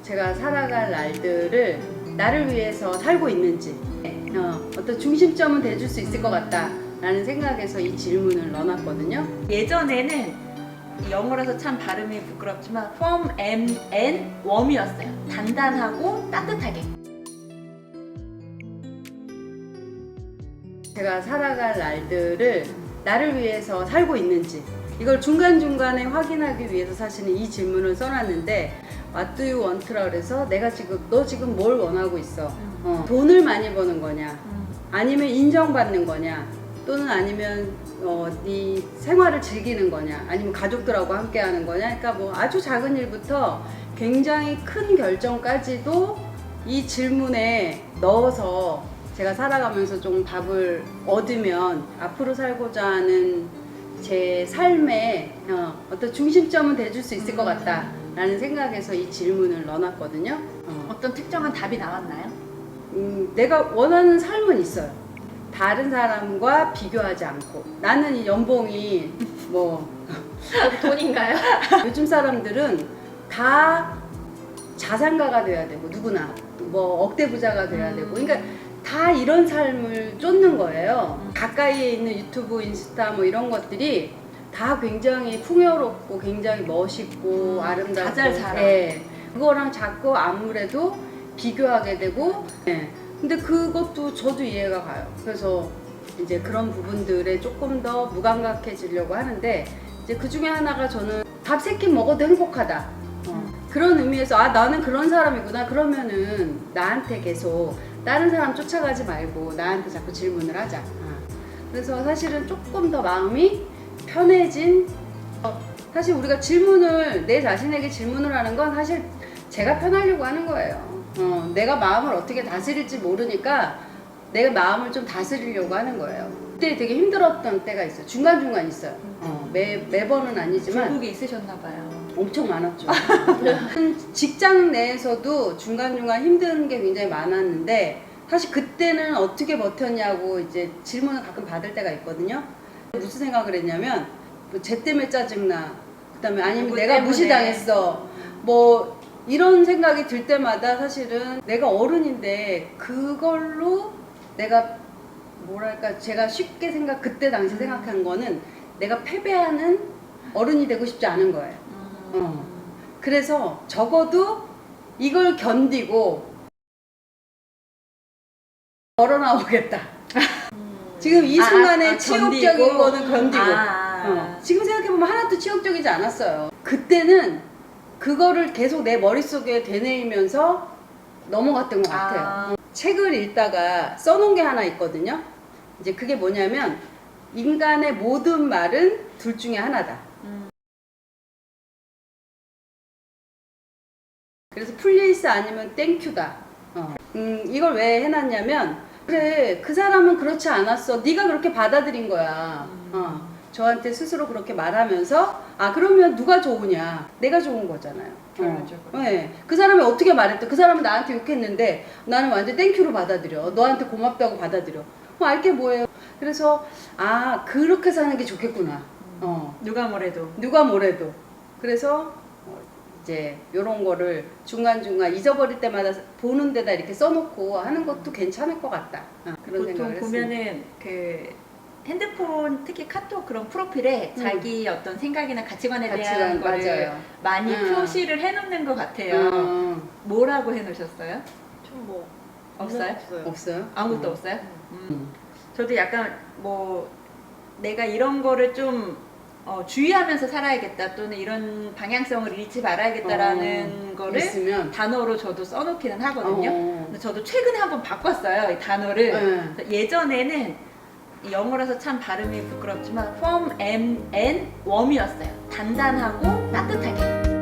제가 살아갈 날들을 나를 위해서 살고 있는지 어떤 중심점은 돼줄 수 있을 것 같다 라는 생각에서 이 질문을 넣어놨거든요. 예전에는 영어라서 참 발음이 부끄럽지만 firm and warm이었어요. 단단하고 따뜻하게. 제가 살아갈 날들을 나를 위해서 살고 있는지 이걸 중간중간에 확인하기 위해서 사실은 이 질문을 써놨는데 What do you want라 그래서 너 지금 뭘 원하고 있어? 돈을 많이 버는 거냐? 아니면 인정받는 거냐? 또는 아니면 네 생활을 즐기는 거냐? 아니면 가족들하고 함께 하는 거냐? 그러니까 뭐 아주 작은 일부터 굉장히 큰 결정까지도 이 질문에 넣어서 제가 살아가면서 좀 답을 얻으면 앞으로 살고자 하는 제 삶의 어떤 중심점은 돼줄 수 있을 것 같다 라는 생각에서 이 질문을 넣어놨거든요. 어떤 특정한 답이 나왔나요? 내가 원하는 삶은 있어요. 다른 사람과 비교하지 않고 나는 이 연봉이 뭐 돈인가요? 요즘 사람들은 다 자산가가 돼야 되고 누구나 뭐 억대 부자가 돼야 되고 그러니까 다 이런 삶을 쫓는 거예요. 가까이에 있는 유튜브, 인스타 뭐 이런 것들이 다 굉장히 풍요롭고 굉장히 멋있고 아름답고 자잘자라. 예. 그거랑 자꾸 아무래도 비교하게 되고 예. 근데 그것도 저도 이해가 가요. 그래서 이제 그런 부분들에 조금 더 무감각해지려고 하는데 이제 그 중에 하나가 저는 밥 3끼 먹어도 행복하다. 그런 의미에서 나는 그런 사람이구나. 그러면은 나한테 계속 다른 사람 쫓아가지 말고 나한테 자꾸 질문을 하자. 그래서 사실은 조금 더 마음이 편해진 사실 우리가 질문을 내 자신에게 질문을 하는 건 사실 제가 편하려고 하는 거예요. 내가 마음을 어떻게 다스릴지 모르니까 내 마음을 좀 다스리려고 하는 거예요. 그때 되게 힘들었던 때가 있어요. 중간중간 있어요. 매번은 아니지만 굴곡이 있으셨나 봐요. 엄청 많았죠. 직장 내에서도 중간중간 힘든 게 굉장히 많았는데 사실 그때는 어떻게 버텼냐고 이제 질문을 가끔 받을 때가 있거든요. 무슨 생각을 했냐면 쟤 때문에 짜증나. 그다음에 아니면 내가 때문에. 무시당했어. 뭐 이런 생각이 들 때마다 사실은 내가 어른인데 그걸로 내가 뭐랄까 제가 쉽게 그때 당시 생각한 거는 내가 패배하는 어른이 되고 싶지 않은 거예요. 그래서 적어도 이걸 견디고 걸어 나오겠다. 지금 이 순간에 치욕적인 견디고. 거는 견디고. 지금 생각해보면 하나도 치욕적이지 않았어요. 그때는 그거를 계속 내 머릿속에 되뇌이면서 넘어갔던 것 같아요. 책을 읽다가 써놓은 게 하나 있거든요. 이제 그게 뭐냐면 인간의 모든 말은 둘 중에 하나다. 그래서 플리즈 아니면 땡큐다. 이걸 왜 해놨냐면 그래 그 사람은 그렇지 않았어. 네가 그렇게 받아들인 거야. 저한테 스스로 그렇게 말하면서 그러면 누가 좋으냐? 내가 좋은 거잖아요. 네. 그 사람이 어떻게 말했대? 그 사람은 나한테 욕했는데 나는 완전 땡큐로 받아들여. 너한테 고맙다고 받아들여. 알게 뭐예요? 그래서 그렇게 사는 게 좋겠구나. 누가 뭐래도. 누가 뭐래도. 그래서 이제 이런 거를 중간중간 잊어버릴 때마다 보는 데다 이렇게 써놓고 하는 것도 괜찮을 것 같다. 그런 생각을 보통 했습니다. 보면은 그 핸드폰 특히 카톡 그런 프로필에 자기 어떤 생각이나 가치관에 대한 거를 맞아요. 많이 표시를 해놓는 것 같아요. 뭐라고 해놓으셨어요? 좀 뭐 없어요? 없어요? 아무것도 없어요? 저도 약간 뭐 내가 이런 거를 좀 주의하면서 살아야겠다 또는 이런 방향성을 잃지 말아야겠다라는 거를 있으면 단어로 저도 써놓기는 하거든요. 근데 저도 최근에 한번 바꿨어요, 이 단어를. 그래서 예전에는 영어라서 참 발음이 부끄럽지만 firm and warm이었어요. 단단하고 따뜻하게.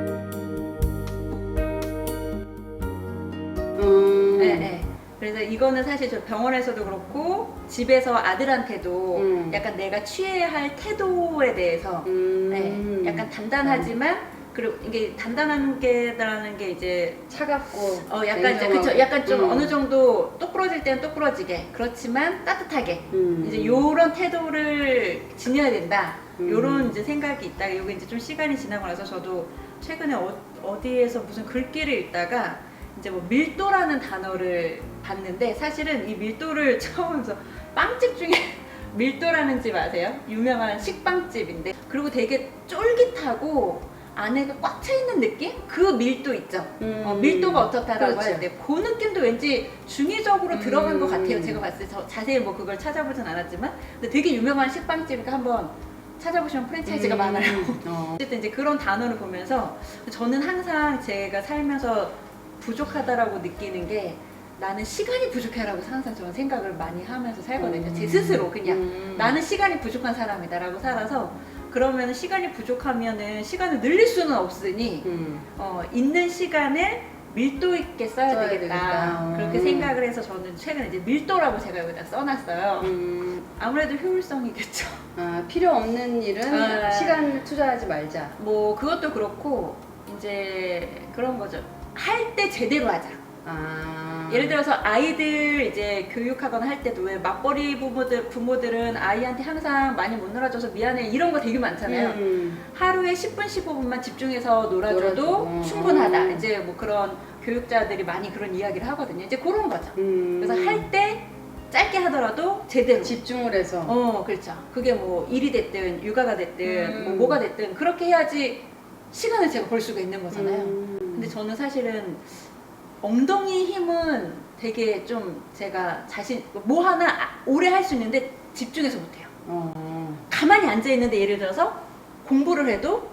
네. 그래서 이거는 사실 저 병원에서도 그렇고 집에서 아들한테도 약간 내가 취해야 할 태도에 대해서 네, 약간 단단하지만 그리고 이게 단단한 게라는 게 이제 차갑고 약간 이제 그쵸 약간 좀 어느 정도 똑부러질 때는 똑부러지게 그렇지만 따뜻하게 이제 요런 태도를 지녀야 된다. 요런 이제 생각이 있다. 요게 이제 좀 시간이 지나고 나서 저도 최근에 어디에서 무슨 글귀를 읽다가 이제 뭐 밀도라는 단어를 봤는데, 사실은 이 밀도를 처음에서 빵집 중에 밀도라는 집 아세요? 유명한 식빵집인데, 그리고 되게 쫄깃하고 안에가 꽉 차 있는 느낌? 그 밀도 있죠. 밀도가 어떻다라고 그렇죠. 할 때 그 느낌도 왠지 중의적으로 들어간 것 같아요. 제가 봤을 때 자세히 뭐 그걸 찾아보진 않았지만, 근데 되게 유명한 식빵집이니까 한번 찾아보시면 프랜차이즈가 많아요. 어쨌든 이제 그런 단어를 보면서 저는 항상 제가 살면서 부족하다라고 느끼는 게, 나는 시간이 부족해라고 항상 저는 생각을 많이 하면서 살거든요. 제 스스로 그냥 나는 시간이 부족한 사람이다라고 살아서, 그러면 시간이 부족하면은 시간을 늘릴 수는 없으니 있는 시간을 밀도 있게 써야 되겠다. 그렇게 생각을 해서 저는 최근에 이제 밀도라고 제가 여기다 써놨어요. 아무래도 효율성이겠죠. 필요 없는 일은 시간을 투자하지 말자. 뭐 그것도 그렇고 이제 그런 거죠. 할 때 제대로 하자. 예를 들어서 아이들 이제 교육하거나 할 때도 왜 맞벌이 부모들은 아이한테 항상 많이 못 놀아줘서 미안해 이런 거 되게 많잖아요. 하루에 10분 15분만 집중해서 놀아줘도 충분하다. 이제 뭐 그런 교육자들이 많이 그런 이야기를 하거든요. 이제 그런 거죠. 그래서 할 때 짧게 하더라도 제대로 집중을 해서. 그렇죠. 그게 뭐 일이 됐든 육아가 됐든 뭐가 됐든 그렇게 해야지 시간을 제가 벌 수가 있는 거잖아요. 근데 저는 사실은 엉덩이 힘은 되게 좀 제가 뭐 하나 오래 할 수 있는데 집중해서 못해요. 가만히 앉아있는데 예를 들어서 공부를 해도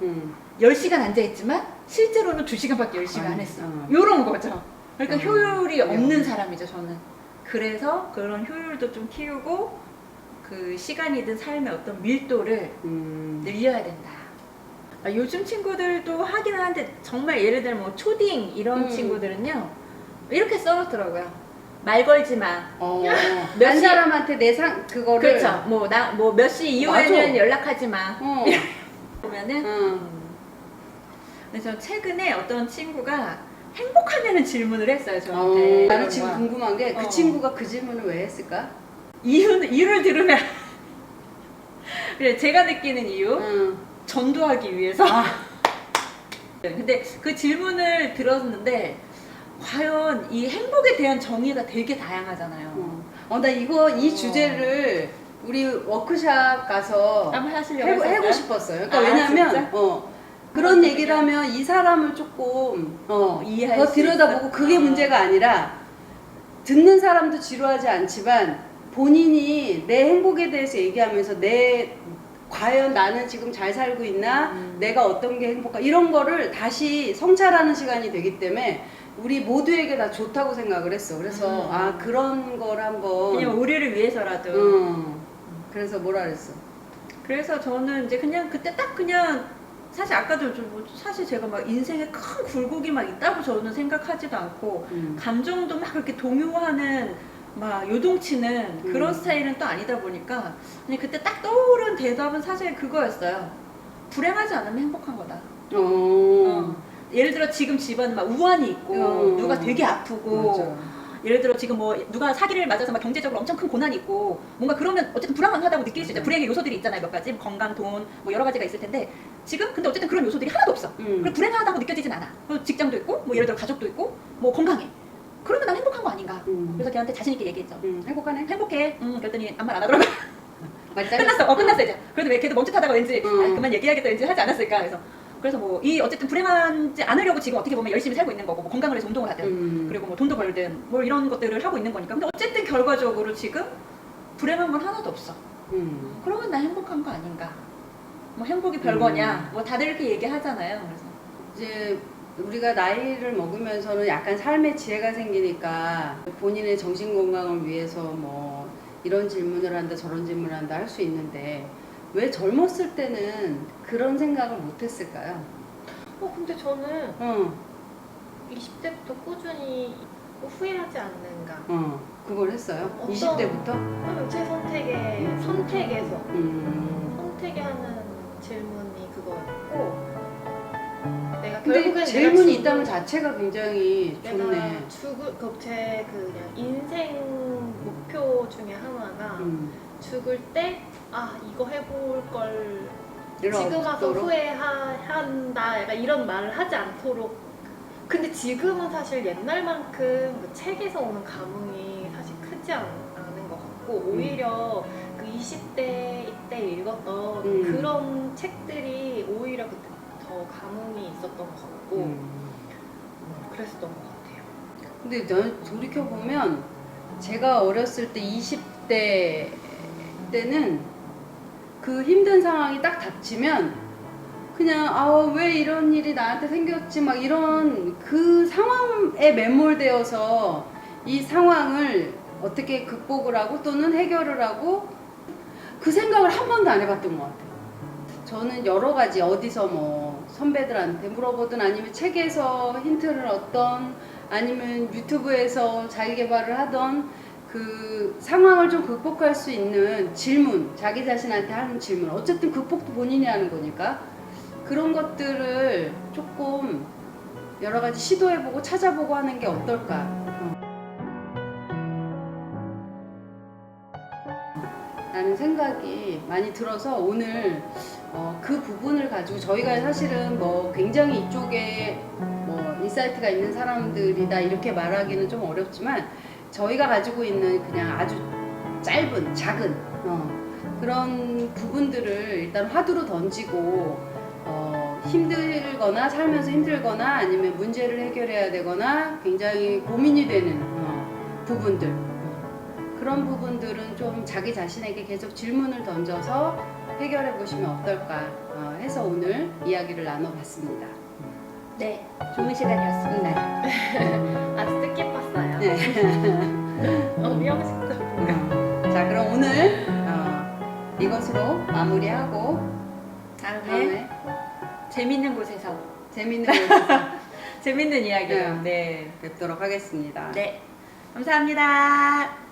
10시간 앉아있지만 실제로는 2시간밖에 열심히 안 했어. 요런 거죠. 그러니까 효율이 없는 사람이죠, 저는. 그래서 그런 효율도 좀 키우고 그 시간이든 삶의 어떤 밀도를 늘려야 된다. 요즘 친구들도 하긴 하는데 정말 예를 들면 뭐 초딩 이런 친구들은요 이렇게 써놓더라고요. 말 걸지 마. 몇 사람한테 그거를. 그렇죠. 뭐 몇 시 이후에는 맞아. 연락하지 마. 보면은. 그래서 저 최근에 어떤 친구가 행복하냐는 질문을 했어요, 저한테. 나는 지금 궁금한 게 그 친구가 그 질문을 왜 했을까? 이유를 들으면 그래, 제가 느끼는 이유 전도하기 위해서. 근데 그 질문을 들었는데 과연 이 행복에 대한 정의가 되게 다양하잖아요. 나 이 주제를 우리 워크샵 가서 한번 하시려고 해보고 싶었어요. 그러니까 아, 왜냐면 진짜? 그런 얘기를 하면 이 사람을 조금 이해할 더 수 들여다보고 있어? 그게 문제가 아니라 듣는 사람도 지루하지 않지만 본인이 내 행복에 대해서 얘기하면서 과연 나는 지금 잘 살고 있나? 내가 어떤 게 행복하? 이런 거를 다시 성찰하는 시간이 되기 때문에 우리 모두에게 다 좋다고 생각을 했어. 그래서 그런 걸 한번 그냥 우리를 위해서라도. 그래서 뭐라 그랬어? 그래서 저는 이제 그냥 그때 딱 그냥 사실 아까도 사실 제가 막 인생에 큰 굴곡이 막 있다고 저는 생각하지도 않고 감정도 막 그렇게 동요하는 막 요동치는 그런 스타일은 또 아니다 보니까 그냥 그때 딱 떠오른 대답은 사실 그거였어요. 불행하지 않으면 행복한 거다. 예를 들어 지금 집안 막 우환이 있고 누가 되게 아프고 맞아. 예를 들어 지금 뭐 누가 사기를 맞아서 막 경제적으로 엄청 큰 고난이 있고 뭔가 그러면 어쨌든 불안하다고 느낄 수 있죠. 불행의 요소들이 있잖아요. 몇 가지 건강, 돈 뭐 여러 가지가 있을 텐데 지금 근데 어쨌든 그런 요소들이 하나도 없어. 그리고 불행하다고 느껴지진 않아. 그리고 직장도 있고 뭐 예를 들어 가족도 있고 뭐 건강해. 그러면 난 행복한 거 아닌가. 그래서 걔한테 자신 있게 얘기했죠. 행복하네? 행복해. 그랬더니 아무 말 안 하더라고. 끝났어. 끝났어 이제. 그래도 왜 걔도 멈칫하다가 왠지 그만 얘기하겠다 왠지 하지 않았을까. 그래서 뭐 어쨌든 불행하지 않으려고 지금 어떻게 보면 열심히 살고 있는 거고 뭐 건강을 위해서 운동을 하든 그리고 뭐 돈도 벌든 뭐 이런 것들을 하고 있는 거니까. 근데 어쨌든 결과적으로 지금 불행한 건 하나도 없어. 그러면 나 행복한 거 아닌가. 뭐 행복이 별거냐. 뭐 다들 이렇게 얘기하잖아요. 그래서 이제 우리가 나이를 먹으면서는 약간 삶의 지혜가 생기니까 본인의 정신 건강을 위해서 뭐 이런 질문을 한다 저런 질문을 한다 할 수 있는데 왜 젊었을 때는 그런 생각을 못 했을까요? 근데 저는 20대부터 꾸준히 후회하지 않는가. 그걸 했어요? 어떤- 20대부터? 제 선택에서 음. 선택에 하는 질문이 그거였고, 내가 근데 결국엔 질문이 있다는 자체가 굉장히 내가 좋네. 제 그냥 인생 목표 중에 하나가 죽을 때 이거 해볼 걸 지금 와서 없도록? 후회한다 약간 이런 말을 하지 않도록. 근데 지금은 사실 옛날만큼 그 책에서 오는 감흥이 사실 크지 않은 것 같고 오히려 그 20대 이때 읽었던 그런 책들이 오히려 그때 더 감흥이 있었던 것 같고 그랬었던 것 같아요. 근데 난 돌이켜보면 제가 어렸을 때 20대 때는 그 힘든 상황이 딱 닥치면 그냥 왜 이런 일이 나한테 생겼지 막 이런 그 상황에 매몰되어서 이 상황을 어떻게 극복을 하고 또는 해결을 하고 그 생각을 한 번도 안 해봤던 것 같아요. 저는 여러 가지 어디서 뭐 선배들한테 물어보든 아니면 책에서 힌트를 얻던 아니면 유튜브에서 자기 개발을 하던 그 상황을 좀 극복할 수 있는 질문, 자기 자신한테 하는 질문, 어쨌든 극복도 본인이 하는 거니까 그런 것들을 조금 여러 가지 시도해보고 찾아보고 하는 게 어떨까 라는 생각이 많이 들어서 오늘 그 부분을 가지고 저희가 사실은 뭐 굉장히 이쪽에 뭐 인사이트가 있는 사람들이다 이렇게 말하기는 좀 어렵지만 저희가 가지고 있는 그냥 아주 짧은 작은 그런 부분들을 일단 화두로 던지고 힘들거나 살면서 힘들거나 아니면 문제를 해결해야 되거나 굉장히 고민이 되는 부분들 그런 부분들은 좀 자기 자신에게 계속 질문을 던져서 해결해 보시면 어떨까 해서 오늘 이야기를 나눠봤습니다. 네, 좋은 시간이었습니다. 아주 뜻깊었어요. 네. 명식도. 자, 그럼 오늘 이것으로 마무리하고 다음에 재밌는 곳에서 재밌는 곳에서 재밌는 이야기로 네. 뵙도록 하겠습니다. 네, 감사합니다.